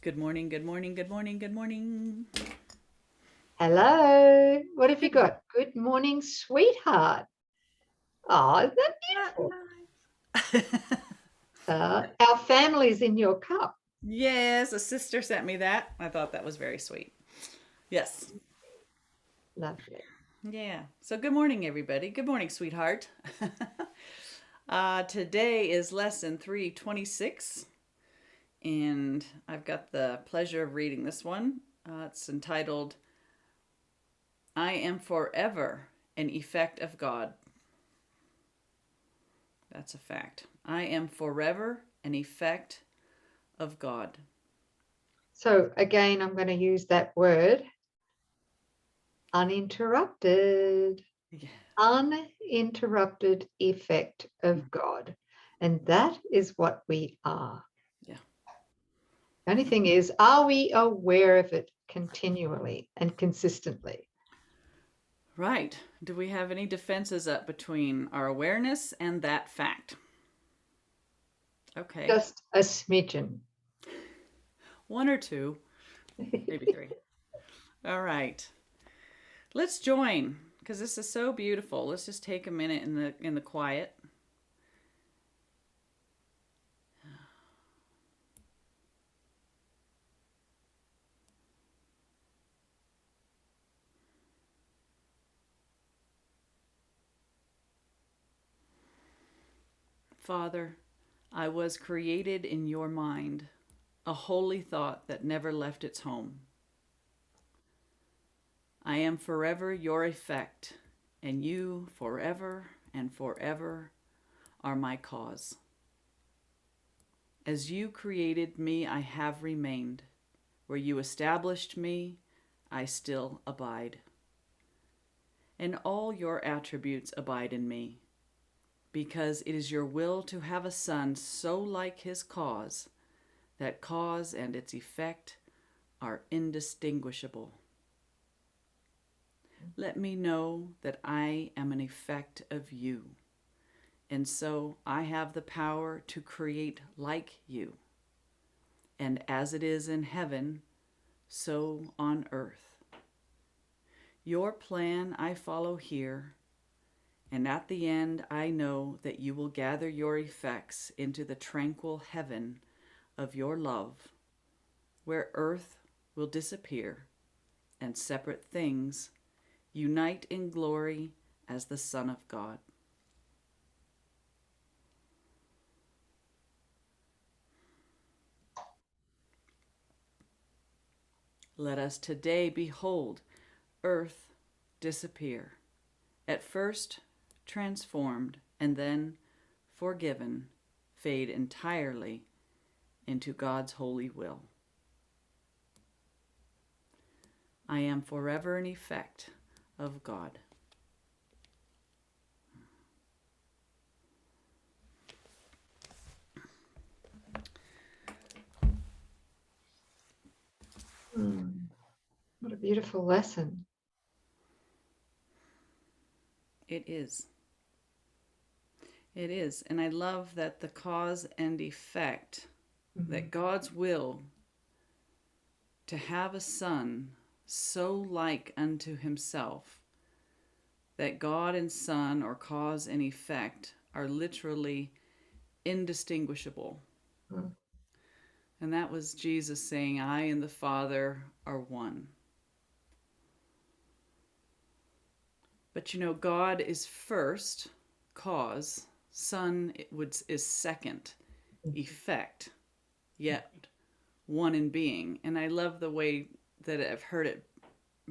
Good morning, good morning, good morning, good morning. Hello. What have you got? Good morning, sweetheart. Oh, isn't that beautiful? Our family's in your cup. Yes, a sister sent me that. I thought that was very sweet. Yes. Lovely. Yeah. So good morning, everybody. Good morning, sweetheart. Today is lesson 326, and I've got the pleasure of reading this one. It's entitled, I Am Forever an Effect of God. That's a fact. I am forever an effect of God. So again, I'm going to use that word, uninterrupted. Yeah. Uninterrupted effect of God. And that is what we are. Yeah. The only thing is, are we aware of it continually and consistently? Right. Do we have any defenses up between our awareness and that fact? Okay. Just a smidgen. One or two, maybe three. All right. Let's join because this is so beautiful. Let's just take a minute in the quiet. Father, I was created in your mind, a holy thought that never left its home. I am forever your effect, and you forever and forever are my cause. As you created me, I have remained. Where you established me, I still abide. And all your attributes abide in me, because it is your will to have a son so like his cause that cause and its effect are indistinguishable. Let me know that I am an effect of you, and so I have the power to create like you. And as it is in heaven, so on earth. Your plan I follow here, and at the end I know that you will gather your effects into the tranquil heaven of your love, where earth will disappear and separate things unite in glory as the Son of God. Let us today behold earth disappear, at first transformed and then forgiven, fade entirely into God's holy will. I am forever an effect of God. What a beautiful lesson. It is. It is. And I love that the cause and effect, that God's will to have a son so like unto himself, that God and Son, or cause and effect, are literally indistinguishable. Mm. And that was Jesus saying, I and the Father are one. But you know, God is first, cause, Son is second, effect, yet one in being. And I love the way that I've heard it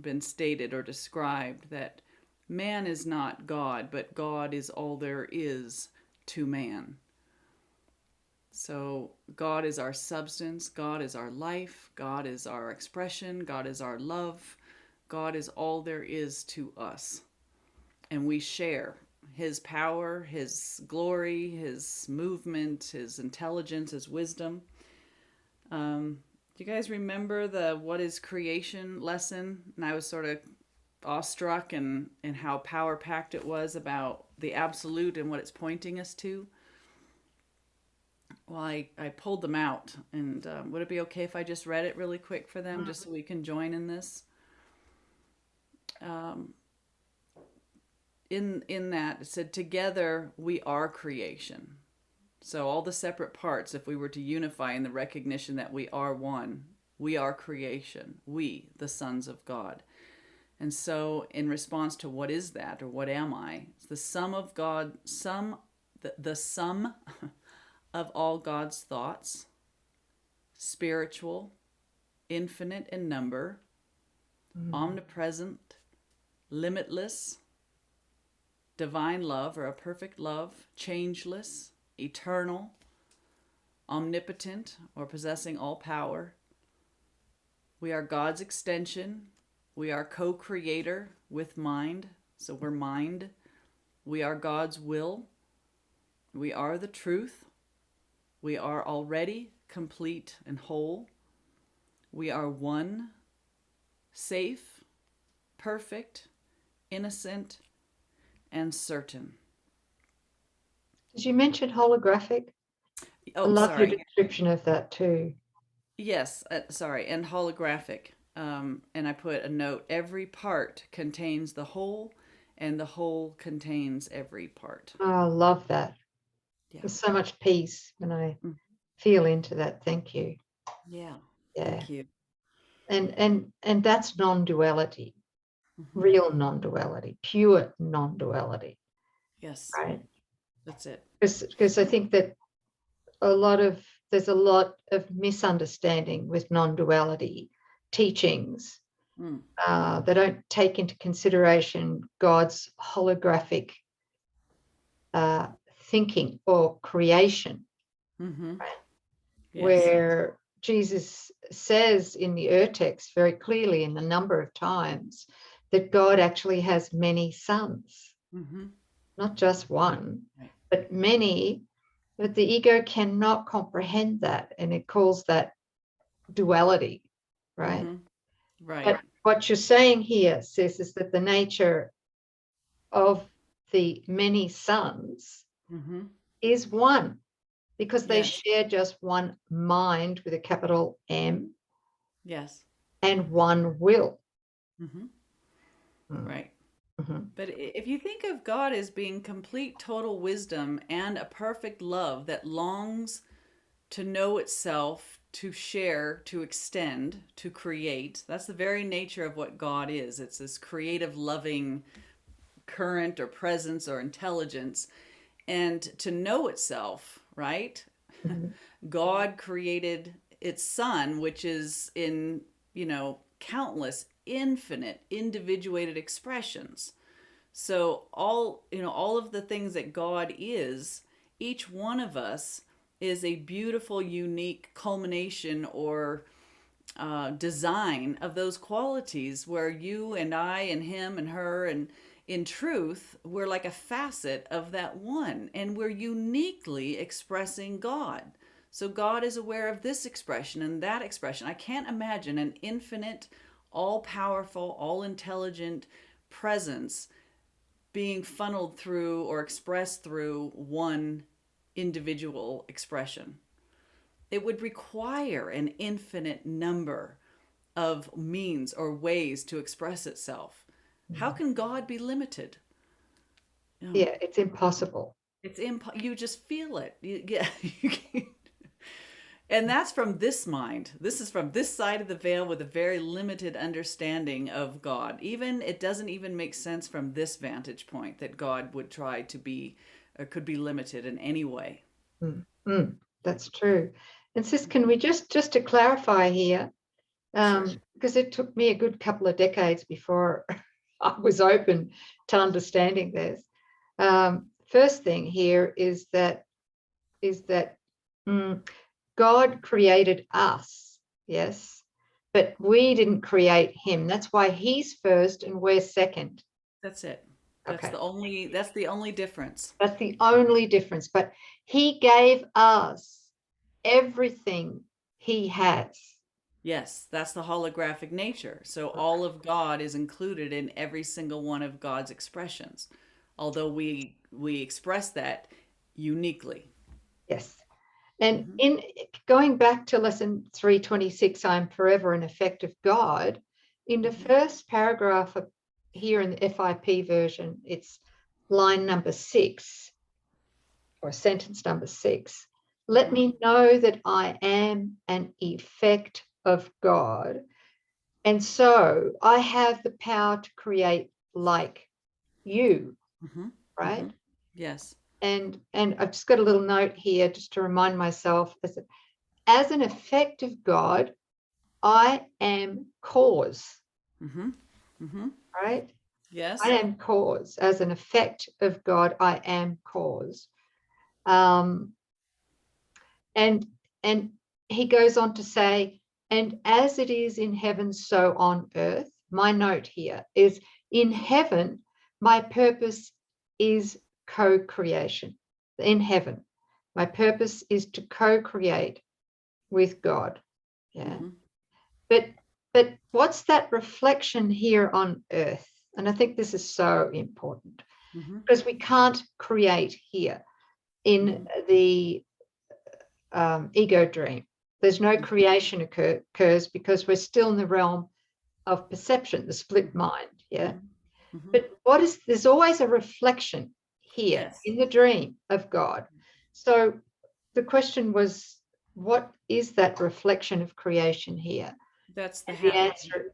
been stated or described that man is not God, but God is all there is to man. So God is our substance, God is our life, God is our expression, God is our love, God is all there is to us. And we share his power, his glory, his movement, his intelligence, his wisdom. Do you guys remember the what is creation lesson? And I was sort of awestruck and how power packed it was about the absolute and what it's pointing us to. Well, I pulled them out, and would it be okay if I just read it really quick for them, just so we can join in this? Um, in that it said, "Together we are creation." So all the separate parts, if we were to unify in the recognition that we are one, we are creation. We, the sons of God. And so, in response to what is that, or what am I? It's the sum of God, the sum of all God's thoughts, spiritual, infinite in number, omnipresent, limitless, divine love, or a perfect love, changeless, eternal, omnipotent, or possessing all power. We are God's extension. We are co-creator with mind, so we're mind. We are God's will. We are the truth. We are already complete and whole. We are one, safe, perfect, innocent, and certain. Did you mention holographic? I love your description of that too. Yes, sorry, and holographic. And I put a note, every part contains the whole, and the whole contains every part. Oh, I love that. Yeah. There's so much peace when I feel into that. Thank you. Yeah. Yeah. Thank you. And that's non-duality, real non-duality, pure non-duality. Yes. Right. That's it. Because I think that there's a lot of misunderstanding with non-duality teachings. They don't take into consideration God's holographic thinking or creation, right? Yes. Where Jesus says in the text very clearly in a number of times that God actually has many sons, not just one, but many. But the ego cannot comprehend that, and it calls that duality, right? Right. But what you're saying here, sis, is that the nature of the many sons is one, because they share just one mind with a capital M. Yes. And one will. Right. But if you think of God as being complete total wisdom and a perfect love that longs to know itself, to share, to extend, to create, that's the very nature of what God is. It's this creative, loving current or presence or intelligence. And to know itself, right? God created its son, which is in, countless, infinite, individuated expressions. So all of the things that God is, each one of us is a beautiful, unique culmination or design of those qualities, where you and I and him and her, and in truth, we're like a facet of that one, and we're uniquely expressing God. So God is aware of this expression and that expression. I can't imagine an infinite, all-powerful, all-intelligent presence being funneled through or expressed through one individual expression. It would require an infinite number of means or ways to express itself. How can God be limited? Yeah, it's impossible. It's you just feel it. You can't. And that's from this mind. This is from this side of the veil with a very limited understanding of God. Even it doesn't even make sense from this vantage point that God would try to be or could be limited in any way. That's true. And sis, can we just to clarify here, because it took me a good couple of decades before I was open to understanding this. First thing here is that God created us, yes, but we didn't create him. That's why he's first and we're second. That's it. That's the only difference. That's the only difference. But he gave us everything he has. Yes, that's the holographic nature. So all of God is included in every single one of God's expressions, although we express that uniquely. Yes. And in going back to lesson 326, I'm forever an effect of God, in the first paragraph here in the FIP version, it's line number 6 or sentence number 6. Let me know that I am an effect of God. And so I have the power to create like you, right? Yes. And I've just got a little note here just to remind myself, as an effect of God, I am cause. Right? Yes. I am cause. As an effect of God, I am cause. And he goes on to say, and as it is in heaven, so on earth. My note here is, in heaven, my purpose is co-creation. In heaven, my purpose is to co-create with God. Yeah. But what's that reflection here on earth? And I think this is so important, because we can't create here in the ego dream. There's no creation occurs because we're still in the realm of perception, the split mind. Yeah. But there's always a reflection here in the dream of God. So the question was, what is that reflection of creation here? That's the answer.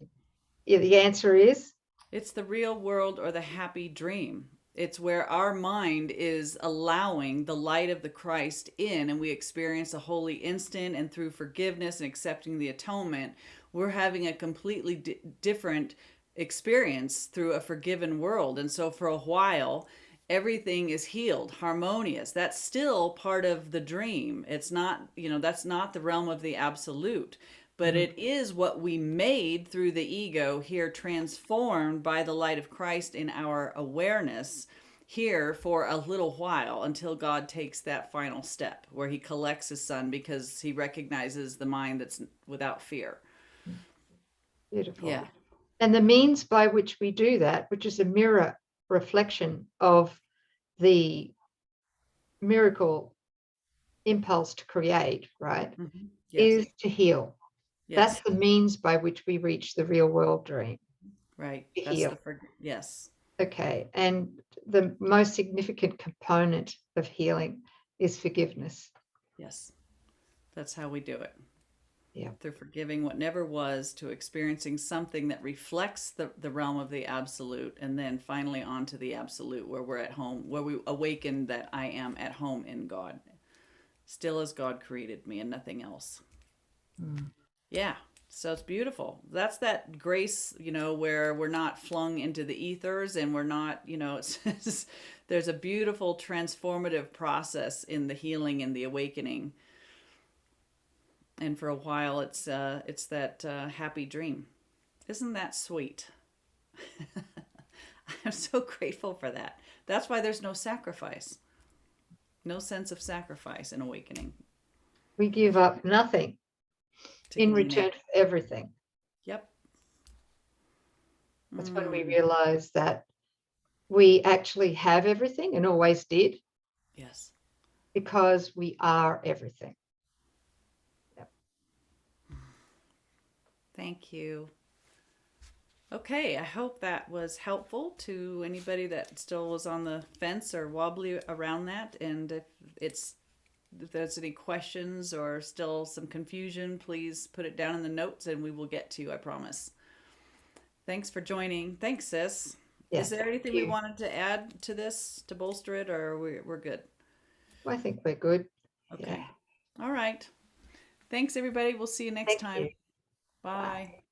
Yeah, the answer is, it's the real world, or the happy dream. It's where our mind is allowing the light of the Christ in, and we experience a holy instant, and through forgiveness and accepting the atonement, we're having a completely different experience through a forgiven world. And so for a while, everything is healed, harmonious. That's still part of the dream. It's not, that's not the realm of the absolute, but it is what we made through the ego here, transformed by the light of Christ in our awareness here for a little while, until God takes that final step where he collects his son, because he recognizes the mind that's without fear. Beautiful. Yeah. And the means by which we do that, which is a mirror reflection of the miracle impulse to create, right, is to heal. That's the means by which we reach the real world dream. Right. To heal. Yes. Okay. And the most significant component of healing is forgiveness. Yes. That's how we do it. Yeah. Through forgiving what never was, to experiencing something that reflects the realm of the absolute, and then finally onto the absolute, where we're at home, where we awaken that I am at home in God, still as God created me and nothing else. Yeah. So it's beautiful. That's that grace, where we're not flung into the ethers, and we're not, it's there's a beautiful transformative process in the healing and the awakening. And for a while, it's that happy dream. Isn't that sweet? I'm so grateful for that. That's why there's no sacrifice, no sense of sacrifice in awakening. We give up nothing in return for everything. Yep. That's when we realize that we actually have everything and always did. Yes. Because we are everything. Yep. Thank you. Okay, I hope that was helpful to anybody that still was on the fence or wobbly around that. And if there's any questions or still some confusion, please put it down in the notes and we will get to you, I promise. Thanks for joining. Thanks, sis. Yeah, is there anything we wanted to add to this to bolster it, or we're good? Well, I think we're good. Okay. Yeah. All right. Thanks, everybody. We'll see you next time. You. Bye. Bye.